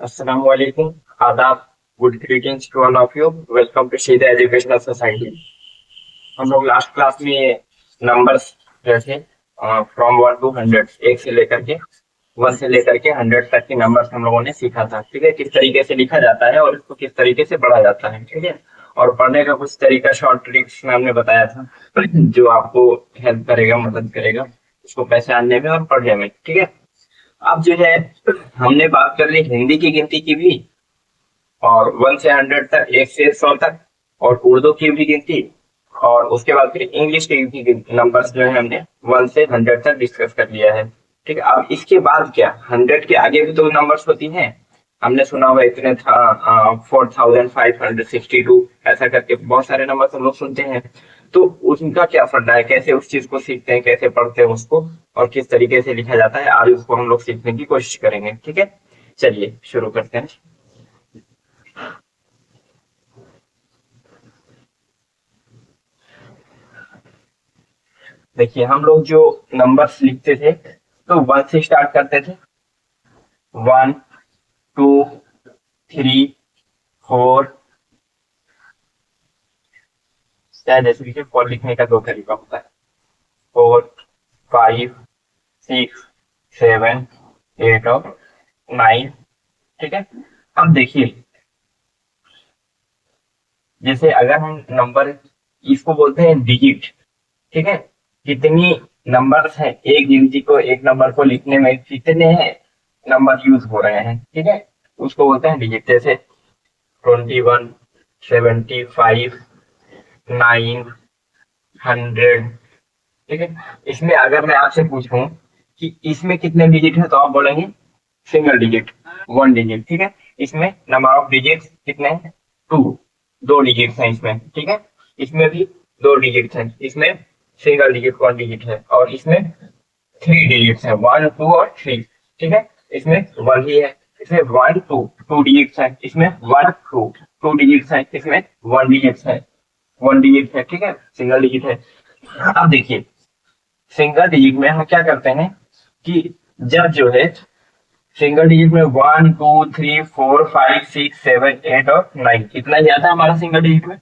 अस्सलाम वालेकुम, आदाब, good greetings to all of you. Welcome to Sidha educational society. हम लोग लास्ट क्लास में नंबर्स जैसे फ्रॉम 1 to 100, एक से लेकर के 1 से लेकर के 100 तक के नंबर्स हम लोगों ने सीखा था। ठीक है, किस तरीके से लिखा जाता है और इसको किस तरीके से पढ़ा जाता है। ठीक है, और पढ़ने का कुछ तरीका शॉर्ट ट्रिक्स में हमने बताया था जो आपको हेल्प करेगा, मदद करेगा इसको पहचानने में और पढ़ने में। ठीक है, अब जो है हमने बात कर ली हिंदी की गिनती की भी, और 1 से 100 तक, 1 से 100 तक, और उर्दू की भी गिनती, और उसके बाद फिर इंग्लिश की भी नंबर्स जो है हमने 1 से 100 तक डिस्कस कर लिया है। ठीक है, अब इसके बाद क्या, 100 के आगे भी तो नंबर्स होती हैं। हमने सुना हुआ इतने था 4562, ऐसा करके बहुत सारे नंबर हम लोग सुनते हैं। तो उनका क्या फंडा है, कैसे उस चीज को सीखते हैं, कैसे पढ़ते हैं उसको, और किस तरीके से लिखा जाता है, आज उसको हम लोग सीखने की कोशिश करेंगे। ठीक है, चलिए शुरू करते हैं। देखिए, हम लोग जो नंबर्स लिखते थे तो 1 से स्टार्ट करते थे। 1, 2, 3, 4, शायद ऐसे लिखे। 4 लिखने का दो तरीका होता है, 4, 5, 6, 7, 8 और 9। ठीक है, अब देखिए, जैसे अगर हम नंबर, इसको बोलते हैं डिजिट। ठीक है, कितनी नंबर्स हैं, एक गिनती को, एक नंबर को लिखने में कितने नंबर यूज हो रहे हैं। ठीक है, उसको बोलते हैं डिजिट। जैसे 21, 75, 9, 100। ठीक है, इसमें अगर मैं आपसे पूछूं कि इसमें कितने डिजिट है, तो आप बोलेंगे सिंगल डिजिट, 1 डिजिट। ठीक है, इसमें नंबर ऑफ डिजिट कितने हैं, 2, 2 डिजिट हैं इसमें। ठीक है, इसमें भी 2 डिजिट हैं, इसमें सिंगल डिजिट 1 डिजिट है, और इसमें 3 डिजिट है, 1, 2 और 3। ठीक है, इसमें 1 ही है, इसमें 1, 2 डिजिट है, इसमें 1, 2 डिजिट है, इसमें 1 डिजिट है, 1 डिजिट है। ठीक है, सिंगल डिजिट है। अब देखिए, सिंगल डिजिट में हम क्या करते हैं कि जब जो है सिंगल डिजिट में 1, 2, 3, 4, 5, 6, 7, 8 और 9, इतना ही आता है हमारा सिंगल डिजिट में।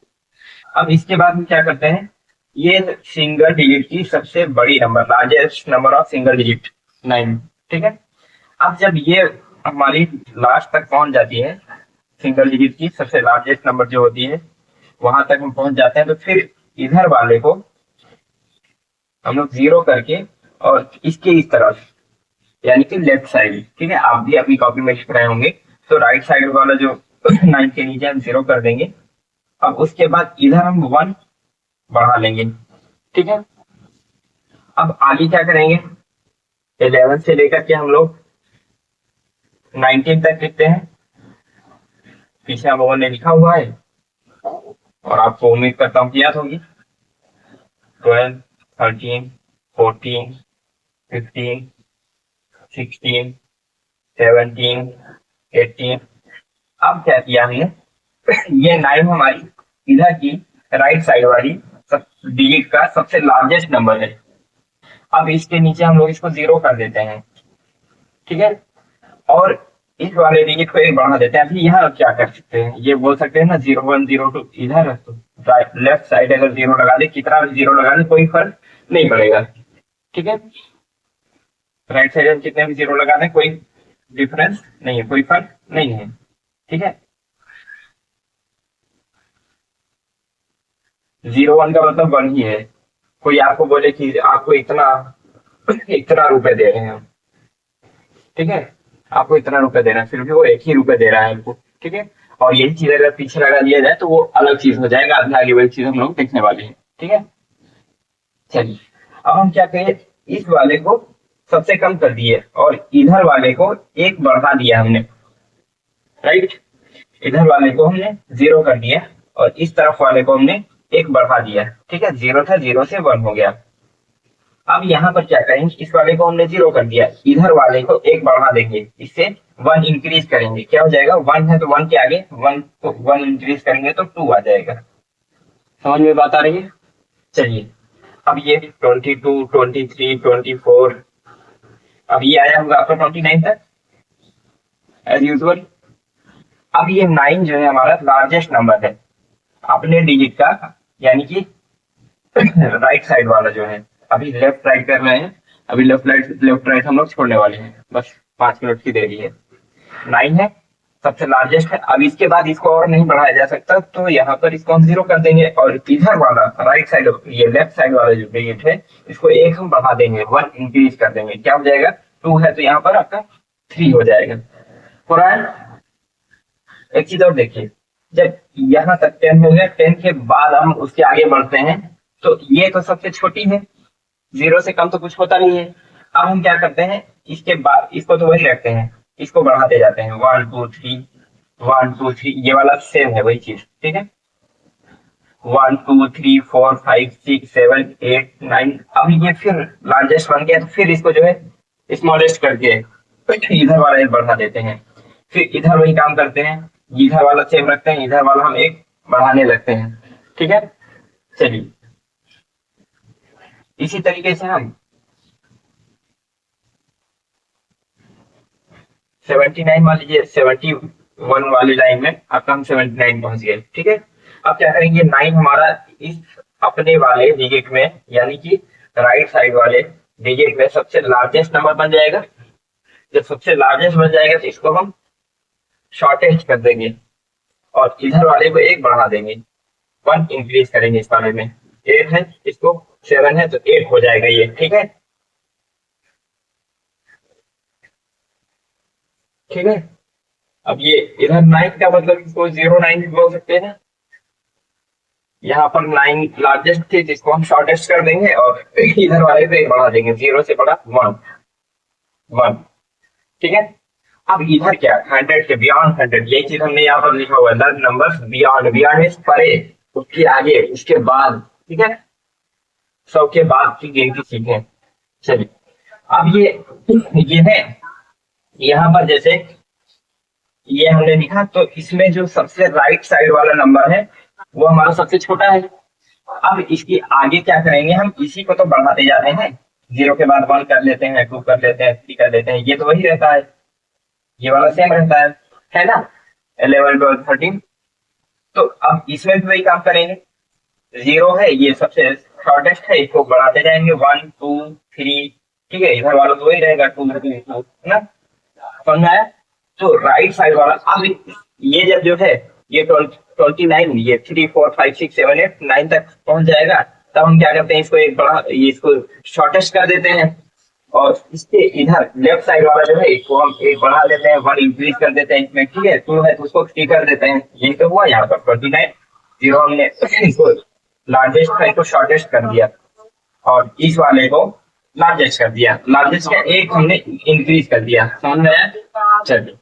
अब इसके बाद हम क्या करते हैं, ये सिंगल डिजिट की सबसे बड़ी number, largest number of single digit, 9। ठीक है, अब जब ये हमारी लास्ट तक पहुंच जाती है, सिंगल डिजिट की सबसे लार्जेस्ट नंबर जो होती है, वहां तक हम पहुंच जाते हैं, तो फिर इधर वाले को हम लोग जीरो करके, और इसके इस तरफ, यानी कि लेफ्ट साइड। ठीक है, आप भी अपनी कॉपी में लिख रहे होंगे, तो राइट साइड वाला जो 9 के नीचे हम जीरो कर देंगे। अब उसके बाद इधर हम 1 बढ़ा लेंगे। ठीक है, अब आगे क्या करेंगे, 11 से लेकर के हम लोग 19 तक लिखते हैं। पीछे हम लोगों ने लिखा हुआ है, और आपको उम्मीद करता हूँ कि याद होगी। 12, 13, 14, 15, 16, 17, 18। अब क्या किया हमने, ये 9 हमारी इधर की राइट साइड वाली सब डिजिट का सबसे लार्जेस्ट नंबर है। अब इसके नीचे हम लोग इसको जीरो कर देते हैं। ठीक है, और इस वाले डिजिट को एक बढ़ा देते हैं। अभी यहाँ क्या कर सकते हैं, ये बोल सकते हैं ना, 0102 इधर, तो राइट लेफ्ट साइड अगर जीरो लगा दे, कितना भी जीरो लगा दे, कोई फर्क नहीं पड़ेगा। ठीक है, राइट साइड में कितने भी जीरो लगा दे, कोई डिफरेंस नहीं है, कोई फर्क नहीं है। ठीक है, 01 का मतलब 1 ही है। कोई आपको बोले कि आपको इतना इतना रुपए दे रहे हैं हम, ठीक है, आपको इतना रुपए दे रहे हैं, फिर भी वो 1 ही रुपए दे रहा है हमको। ठीक है, और यही चीज अगर पीछे लगा दिया जाए तो वो अलग चीज हो जाएगा, आधी आगे वाली चीज हम लोग देखने वाले हैं। ठीक है, चलिए, अब हम क्या करें, इस वाले को सबसे कम कर दिए, और इधर वाले को एक बढ़ा दिया हमने। राइट, इधर वाले को हमने जीरो कर दिया, और इस तरफ वाले को हमने एक बढ़ा दिया। ठीक है, जीरो था, जीरो से 1 हो गया। अब यहाँ पर क्या करेंगे, इस वाले को हमने जीरो कर दिया, इधर वाले को एक बढ़ा देंगे, इससे 1 इंक्रीज करेंगे। क्या हो जाएगा, 1 है तो 1 के आगे 1, तो 1 इंक्रीज करेंगे तो 2 आ जाएगा। समझ में बात आ रही है। चलिए, अब ये 22, 23, 24, अब ये आया होगा आपका 29 तक, एज यूजल। अब ये 9 जो है हमारा लार्जेस्ट नंबर है अपने डिजिट का, यानी कि राइट साइड वाला जो है। अभी लेफ्ट राइट कर रहे हैं, अभी लेफ्ट राइट हम लोग छोड़ने वाले हैं, बस 5 मिनट की देरी है। 9 है, सबसे लार्जेस्ट है। अब इसके बाद इसको और नहीं बढ़ाया जा सकता, तो यहाँ पर इसको हम 0 कर देंगे, और इधर वाला राइट साइड, ये लेफ्ट साइड वाला जो डिजिट है इसको 1 हम बढ़ा देंगे, 1 इंक्रीज कर देंगे। क्या हो जाएगा, 2 है तो यहाँ पर आपका 3 हो जाएगा। हो रहा है। एक चीज और देखिए, जब यहाँ तक 10 हो गया, 10 के बाद हम उसके आगे बढ़ते हैं, तो ये तो सबसे छोटी है, 0 से कम तो कुछ होता नहीं है। अब हम क्या करते हैं, इसके बाद इसको तो वही रखते हैं, इसको बढ़ाते जाते हैं, 1 2 3, 1 2 3, ये वाला सेम है वही चीज, ठीक है। 1 2 3 4 5 6 7 8 9, अब ये फिर लार्जेस्ट बन गया, तो फिर इसको जो है स्मॉलेस्ट करके इधर वाला एक बढ़ा देते हैं, फिर इधर वही काम करते हैं, इधर वाला सेम रखते हैं, इधर वाला हम एक बढ़ाने लगते हैं, ठीक है। चलिए इसी तरीके से हम 79 मान लीजिए, 71 वाली लाइन में आपका हम 79 पहुंच गए, ठीक है। अब क्या करेंगे, 9 हमारा इस अपने वाले डिजिट में, यानी कि राइट साइड वाले डिजिट में सबसे लार्जेस्ट नंबर बन जाएगा। जब सबसे लार्जेस्ट बन जाएगा तो इसको हम शॉर्टेस्ट कर देंगे, और इधर वाले को एक बढ़ा देंगे, 1 इंक्रीज करेंगे इस वाले में। 8 है, इसको 7 है तो 8 हो जाएगा ये, ठीक है। ठीक है। अब ये इधर 9 का मतलब इसको 09 भी बोल सकते हैं। यहाँ पर 9 लार्जेस्ट थी, जिसको हम शॉर्टेस्ट कर देंगे, और इधर वाले पे बढ़ा देंगे, 0 से बड़ा 1 1, ठीक है। अब इधर क्या, 100 के बियॉन्ड 100, यही चीज हमने यहाँ पर लिखा हुआ है, learn number beyond, beyond is परे, उसके आगे, उसके बाद, ठीक है। 100 के बाद की गिनती सीखें। चलिए अब ये है, यहाँ पर जैसे ये हमने लिखा, तो इसमें जो सबसे राइट साइड वाला नंबर है वो हमारा सबसे छोटा है। अब इसके आगे क्या करेंगे, हम इसी को तो बढ़ाते जाते हैं, 0 के बाद 1 कर लेते हैं, 2 कर लेते हैं, 3 कर लेते हैं, ये तो वही रहता है, ये वाला सेम रहता है ना, 11 12 13। तो अब इसमें भी वही काम करेंगे, 0 है, ये सबसे शॉर्टेस्ट है, इसको बढ़ाते जाएंगे, 1 2 3, ठीक है। इधर वाला तो वही रहेगा, 2 3 है ना, समझ में आया। तो राइट साइड वाला, अब ये जब जो है ये 29, ये 3 4 5 6 7 8 9 तक पहुंच जाएगा, तब हम क्या करते हैं, इसको एक बड़ा, ये इसको शॉर्टेस्ट कर देते हैं, और इसके इधर लेफ्ट साइड वाला जो है इसको हम एक बढ़ा देते हैं, 1 इंक्रीज कर देते हैं इसमें, ठीक है। 2 है तो उसको 3 कर देते हैं, ये तो हुआ यहाँ पर 29। 0 हमने इसको लार्जेस्ट था, इसको शॉर्टेस्ट कर दिया, और इस वाले को लार्जेस्ट कर दिया, लार्जेस्ट का एक हमने इंक्रीज कर दिया, समझ में आया। चलिए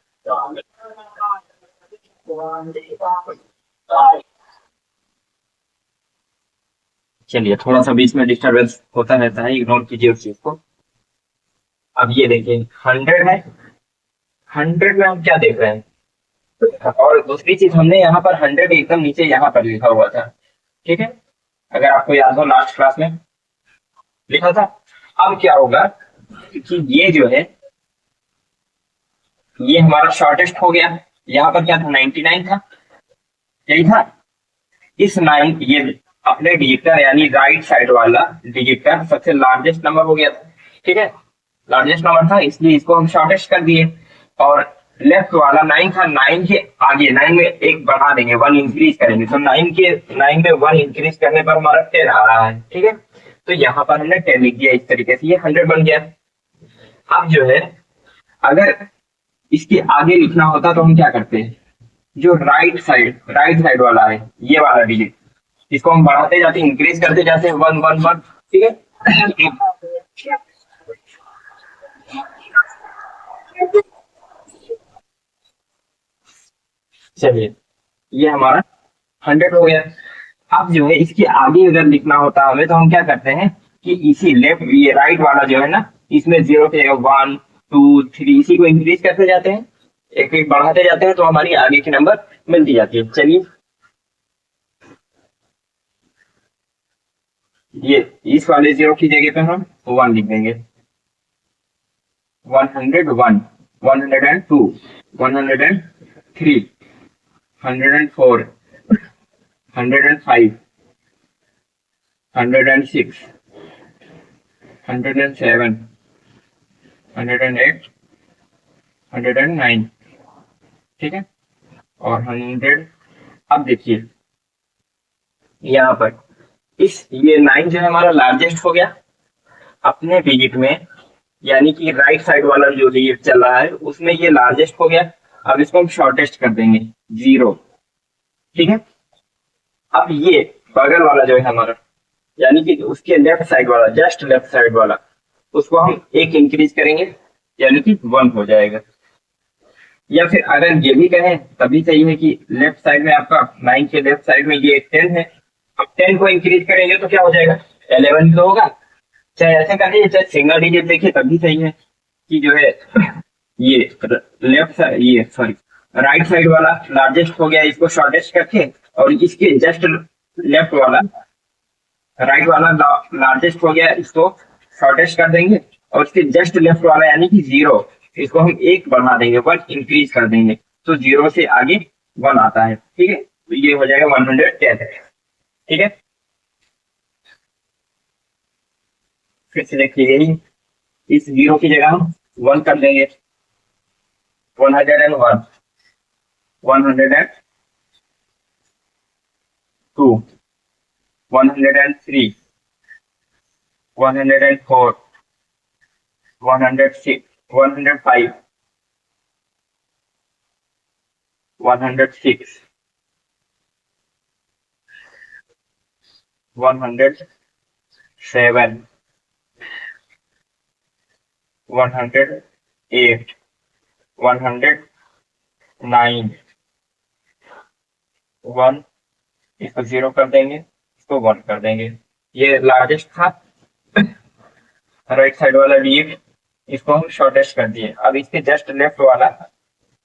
चलिए, थोड़ा सा बीच में डिस्टरबेंस होता रहता है, इग्नोर कीजिए उस चीज को। अब ये देखिए 100 है, 100 में हम क्या देख रहे हैं, और दूसरी चीज हमने यहाँ पर 100 एकदम नीचे यहाँ पर लिखा हुआ था, ठीक है, अगर आपको याद हो लास्ट क्लास में लिखा था। अब क्या होगा कि ये जो है ये हमारा शॉर्टेस्ट हो गया, यहाँ पर क्या था, 99 था, यही था। इस 9, ये अपने डिजिट का, यानी राइट साइड वाला डिजिट का सबसे लार्जेस्ट नंबर हो गया था, ठीक है, लार्जेस्ट नंबर था, इसलिए इसको हम शॉर्टेस्ट कर दिए। और लेफ्ट वाला 9 था, 9 के आगे 9 में एक बढ़ा देंगे, 1 इंक्रीज करेंगे, तो 9 में 1 इंक्रीज करने पर हमारा 10 आ रहा है, ठीक है। तो यहाँ पर हमने 10 लिख दिया, इस तरीके से ये 100 बन गया। अब जो है अगर इसके आगे लिखना होता तो हम क्या करते हैं, जो राइट साइड वाला है, ये वाला डिजिट, इसको हम बढ़ाते जाते हैं, इंक्रीज करते जाते हैं, 1 1 1, ठीक है। चलिए ये हमारा 100 हो गया। अब जो है इसके आगे अगर लिखना होता हमें, तो हम क्या करते हैं कि इसी लेफ्ट, ये राइट वाला जो है ना, इसमें 0 के 1 2 3, इसी को इंक्रीज करते जाते हैं, एक एक बढ़ाते जाते हैं, तो हमारी आगे की नंबर मिलती जाती है। चलिए ये इस वाले 0 की जगह पे हम 1 लिख देंगे, 101 102 103 104, 105, 106, 107, 108, 109, ठीक है, और 100। अब देखिए यहाँ पर ये 9 जो है हमारा लार्जेस्ट हो गया अपने डिजिट में, यानी कि राइट साइड वाला जो डिजिट चल रहा है उसमें ये लार्जेस्ट हो गया। अब इसको हम शॉर्टेस्ट कर देंगे 0, ठीक है। अब ये बगल वाला जो है हमारा, यानी कि उसके लेफ्ट साइड वाला, जस्ट लेफ्ट साइड वाला, उसको हम एक इंक्रीज करेंगे, यानी कि 1 हो जाएगा। या फिर अगर ये भी कहें तभी सही है कि लेफ्ट साइड में आपका 9 के लेफ्ट साइड में ये 10 है, अब 10 को इंक्रीज करेंगे तो क्या हो जाएगा, 11 तो होगा। चाहे ऐसे कर लीजिए, चाहे सिंगल डिजिट देखिए तब भी सही है कि जो है ये लेफ्ट साइड, ये सॉरी राइट साइड वाला लार्जेस्ट हो गया, इसको शॉर्टेस्ट करके, और इसके जस्ट लेफ्ट वाला, राइट वाला लार्जेस्ट हो गया, इसको शॉर्टेस्ट कर देंगे, और इसके जस्ट लेफ्ट वाला यानी कि 0, इसको हम एक बढ़ा देंगे, 1 इंक्रीज कर देंगे, तो 0 से आगे 1 आता है, ठीक है। तो ये हो जाएगा 110, ठीक है। फिर से देखिए यही, इस 0 की जगह हम 1 कर देंगे, 101, 102, 103, 104, 106, 105, 106, 107, 108, 109, 1, इसको 0 कर देंगे, इसको 1 कर देंगे। ये लार्जेस्ट था राइट साइड वाला डिजिट, इसको हम शॉर्टेस्ट कर दिए। अब इसके जस्ट लेफ्ट वाला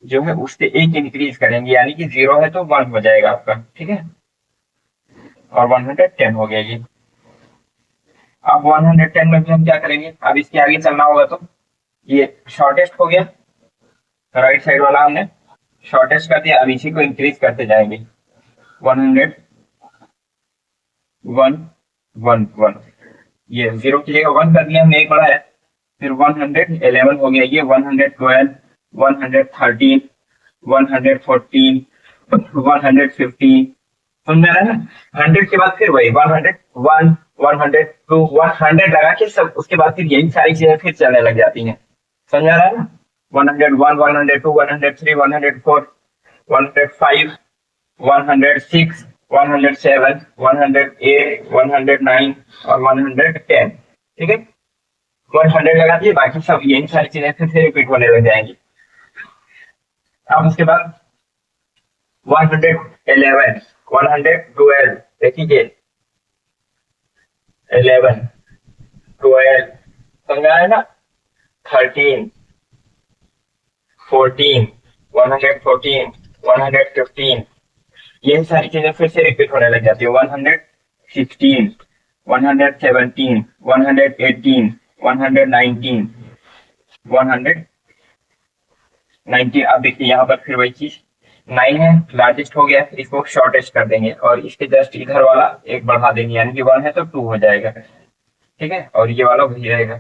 जो है उससे एक इंक्रीज करेंगे, यानी कि 0 है तो 1 हो जाएगा आपका, ठीक है, और 110 हो गया ये। अब 110 में भी हम क्या करेंगे, अब इसके आगे चलना होगा, तो ये शॉर्टेस्ट हो गया, राइट साइड वाला हमने शॉर्टेस्ट कर दिया, अब इसी को इंक्रीज करते जाएंगे, 100, 1, 1, 1, ये 0 की जगह 1 कर दिया हमने, एक बढ़ाया, फिर 111 हो गया, ये 112, 113, 114, 115, समझ में आ रहा है ना। 100 के बाद फिर वही 101, 102, 100 लगा के सब, उसके बाद फिर यही सारी चीजें फिर चलने लग जाती हैं, समझ में आ रहा है ना। 101, 102, 103, 104, 105, 106, 107, 108, 109 और 110, ठीक है। 100 लगा दिए, बाकी सब यही सारी चीजें फिर से रिपीट होने लग जाएंगी। अब उसके बाद 111, 112, देखिए 11, 12, समझ आया ना, 13, 14, 114, 115, यही सारी चीजें फिर से रिपीट होने लग जाती है। 116, 117, 118, 119, 119। अब देखिए यहाँ पर फिर वही चीज, 9 है लार्जेस्ट हो गया, इसको शॉर्टेस्ट कर देंगे, और इसके जस्ट इधर वाला एक बढ़ा देंगे, यानी कि 1 है तो 2 हो जाएगा, ठीक है, और ये वाला वही रहेगा।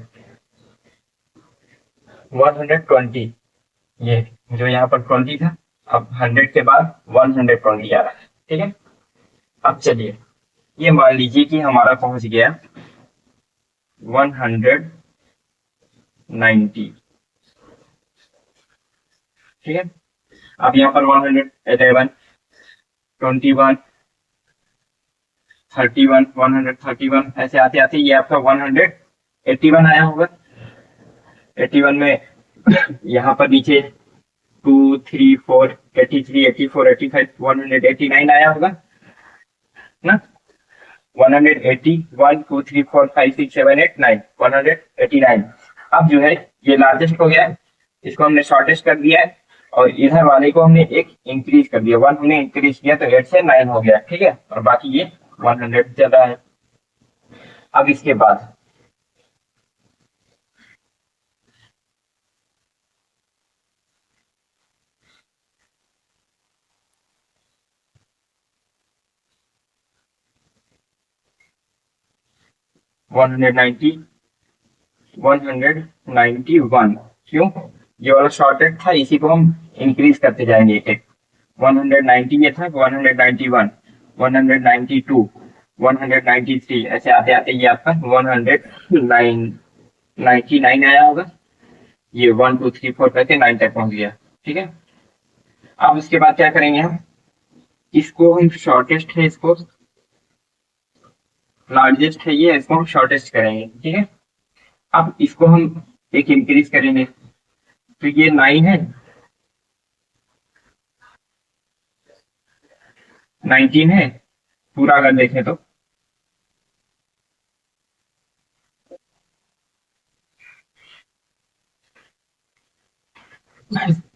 120, ये जो यहाँ पर 20 था, अब 100 के बाद 120 आ रहा है, ठीक है। अब चलिए ये मान लीजिए कि हमारा पहुंच गया 190, ठीक है। अब यहाँ पर 111, 21, 31, 131, ऐसे आते आते ये आपका 181 आया होगा। 81 में यहाँ पर नीचे 2, 3, 4, 83, 84, 85, 189 आया होगा ना। 180, 1, 2, 3, 4, 5, 6, 7, 8, 9, 189। अब जो है ये लार्जेस्ट हो गया है, इसको हमने शॉर्टेस्ट कर दिया है, और इधर वाले को हमने एक इंक्रीज कर दिया, 1 हमने इंक्रीज किया तो 8 से 9 हो गया, ठीक है, और बाकी ये 100 चल रहा है। अब इसके बाद 190, 191। क्यों? ये वाला शॉर्टेड था, इसी को हम इंक्रीज करते जाएंगे एक एक। 190 ये था, 191, 192, 193, ऐसे आते आते ये आपका 199 आया होगा। ये 1 2 3 4 करके 9 तक पहुंच गया। ठीक है, अब उसके बाद क्या करेंगे हम, इसको हम शॉर्टेस्ट है, इसको लार्जेस्ट है, ये इसको हम शॉर्टेस्ट करेंगे। ठीक है, अब इसको हम एक इंक्रीज करेंगे, तो ये 9 है, 19 है पूरा अगर देखें तो।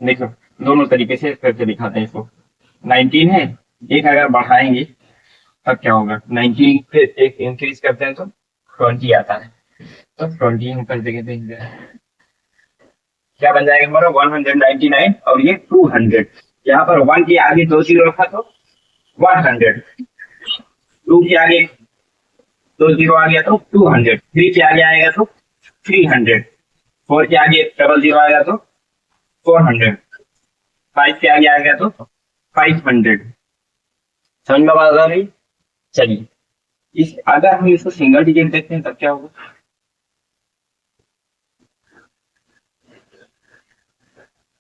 देखो दोनों तरीके से करके दिखाते हैं इसको। 19 है, एक अगर बढ़ाएंगे तब क्या होगा, 19 फिर एक इंक्रीज करते हैं तो 20 आता है, तो 20 हम कर देंगे, क्या बन जाएगा हमारा 199 और ये 200। यहाँ पर 1 के आगे 2 जीरो रखा तो 100, 2 के आगे 2 जीरो आ गया तो 200, 3 के आगे आएगा तो 300, 4 के आगे डबल जीरो आएगा तो 400, 5 के आगे आएगा तो 500। समझ में बात आ रही? चलिए, इस अगर हम इसको सिंगल डिजिट देखते हैं तब क्या होगा,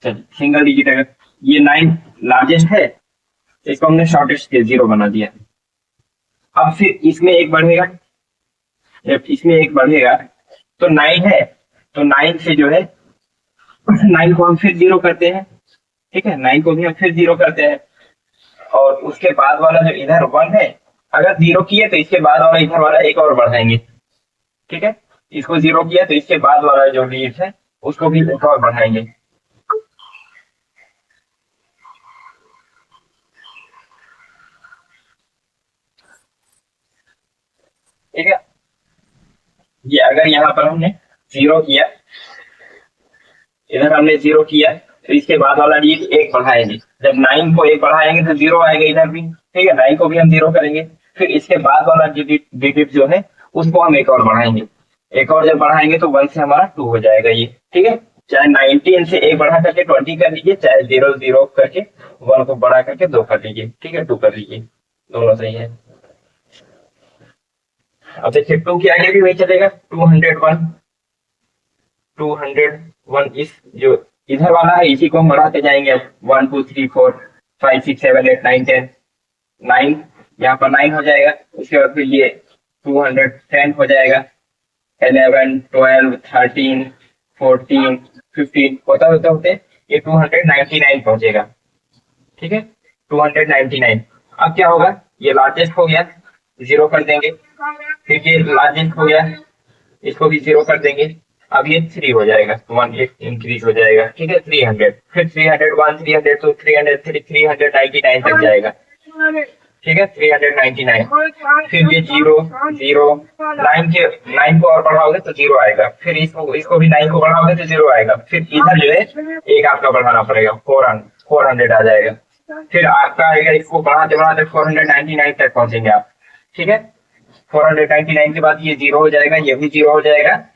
चलिए सिंगल डिजिट अगर ये 9 लार्जेस्ट है तो इसको हमने शॉर्टेस्ट के 0 बना दिया। अब फिर इसमें एक बढ़ेगा, जब इसमें एक बढ़ेगा तो 9 है, तो 9 से जो है 9 को हम फिर 0 करते हैं। ठीक है, 9 को भी हम फिर 0 करते हैं, और उसके बाद वाला जो इधर 1 है, अगर 0 किए तो इसके बाद वाला इधर वाला एक और बढ़ाएंगे। ठीक है, इसको 0 किया तो इसके बाद वाला जो डिजिट है उसको भी एक और बढ़ाएंगे। ठीक है, ये अगर यहाँ पर हमने 0 किया, इधर हमने 0 किया तो इसके बाद वाला डिजिट एक बढ़ाएंगे। जब 9 को एक बढ़ाएंगे तो 0 आएगा इधर भी। ठीक है, 9 को भी हम 0 करेंगे, फिर इसके बाद वाला डिजिट जो है उसको हम एक और बढ़ाएंगे। एक और जब बढ़ाएंगे तो 1 से हमारा 2 हो जाएगा ये। ठीक है, चाहे 19 से एक बढ़ा करके 20 कर लीजिए, चाहे 0 0 करके 1 को बढ़ा करके 2 कर लीजिए। ठीक है, 2 कर लीजिए, दोनों सही है। अब देखिए 2 के आगे भी वही चलेगा, 201, 201। इस जो इधर वाला है इसी को हम बढ़ाते जाएंगे। 1 2 3 4 5 6 7 8 9 10, 9 यहाँ पर 9 हो जाएगा। उसके बाद फिर ये 210 हो जाएगा, 11 12 13 14 15 होता होते होते ये 299 पहुंचेगा। ठीक है, 299। अब क्या होगा, ये लार्जेस्ट हो गया, 0 कर देंगे, फिर ये लार्जेस्ट हो गया, इसको भी 0 कर देंगे। अब ये 3 हो जाएगा, 1 एक इंक्रीज हो जाएगा। ठीक है, 300, फिर 301 300 तो 300 399 तक जाएगा। ठीक है, 399, फिर ये 0 0 9 को और बढ़ाओगे तो 0 आएगा, फिर इसको भी 9 को बढ़ाओगे तो 0 आएगा, फिर इधर जो है एक आपका बढ़ाना पड़ेगा, 400 आ जाएगा, फिर आपका आएगा, इसको बढ़ाते बढ़ाते 499 तक पहुंचेंगे आप। ठीक है, 499 के बाद ये 0 हो जाएगा, ये भी 0 हो जाएगा,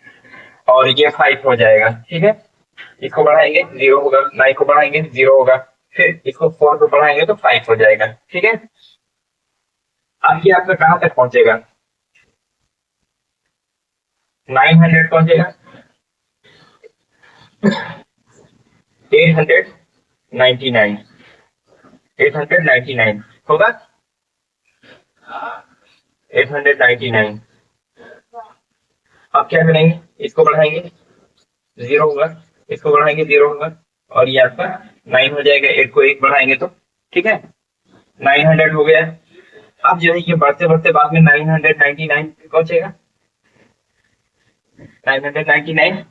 और ये 5 हो जाएगा। ठीक है, इसको बढ़ाएंगे 0 होगा, 9 को बढ़ाएंगे 0 होगा, फिर इसको 4 को बढ़ाएंगे तो 5 हो जाएगा। ठीक है, अब ये आपका कहां तक पहुंचेगा, 900 पहुंचेगा, 899, 899 होगा, 899। अब क्या करेंगे, इसको बढ़ाएंगे 0 होगा, इसको बढ़ाएंगे 0 होगा, और ये आपका 9 हो जाएगा, 8 को 1 बढ़ाएंगे तो। ठीक है, 900 हो गया। अब जो है ये बढ़ते बढ़ते बाद में 999 पहुंचेगा, 999।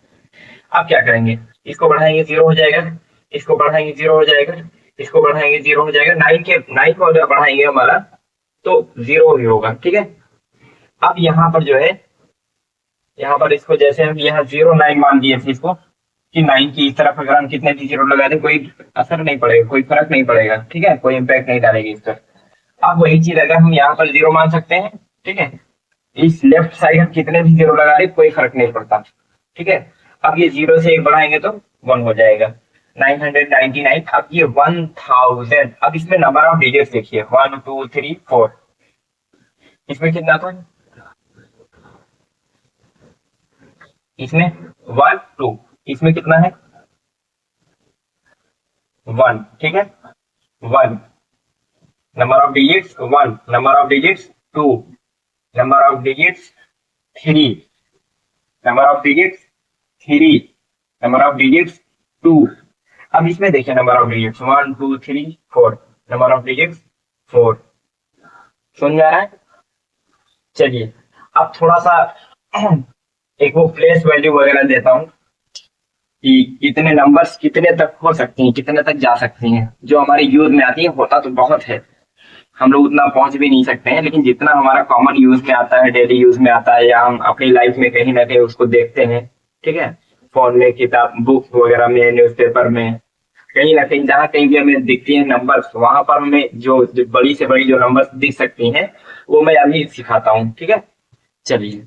अब क्या करेंगे, इसको बढ़ाएंगे 0 हो जाएगा, इसको बढ़ाएंगे 0 हो जाएगा, इसको बढ़ाएंगे 0 हो जाएगा, 9 को अगर बढ़ाएंगे हमारा तो 0 ही होगा। ठीक है, अब यहाँ पर जो है, यहाँ पर इसको जैसे हम यहाँ 09 मान दिए थे इसको, कि 9 की इस तरफ अगर हम कितने भी 0 लगा दें कोई असर नहीं पड़ेगा, कोई फर्क नहीं पड़ेगा। ठीक है, कोई इम्पैक्ट नहीं डालेगी इस पर। अब वही चीज अगर हम यहाँ पर 0 मान सकते हैं। ठीक है, इस लेफ्ट साइड हम कितने भी जीरो लगा रहे कोई फर्क नहीं पड़ता। ठीक है, अब ये जीरो से एक बढ़ाएंगे तो वन हो जाएगा। 999, अब ये 1000, अब इसमें नंबर ऑफ डिजिट देखिए, 1 2 3 4, इसमें कितना था, इसमें 1 2, इसमें कितना है 1, ठीक है 1, number of digits 1, number of digits 2, number of digits 3, number of digits 3, number of digits 2। अब इसमें देखिए number of digits 1 2 3 4, number of digits 4। सुन जा रहा है? चलिए अब थोड़ा सा एक वो प्लेस वैल्यू वगैरह देता हूँ कि इतने नंबर्स कितने तक हो सकती हैं, कितने तक जा सकती हैं, जो हमारे यूज में आती है। होता तो बहुत है, हम लोग उतना पहुंच भी नहीं सकते हैं, लेकिन जितना हमारा कॉमन यूज में आता है, डेली यूज में आता है, या हम अपनी लाइफ में कहीं ना कहीं उसको देखते हैं। ठीक है, फोन में, किताब, बुक वगैरह में, न्यूज़पेपर में, कहीं ना कहीं जहाँ कहीं भी हमें दिखती है नंबर्स, वहां पर हमें जो बड़ी से बड़ी जो नंबर्स दिख सकती हैं वो मैं अभी सिखाता हूँ। ठीक है, चलिए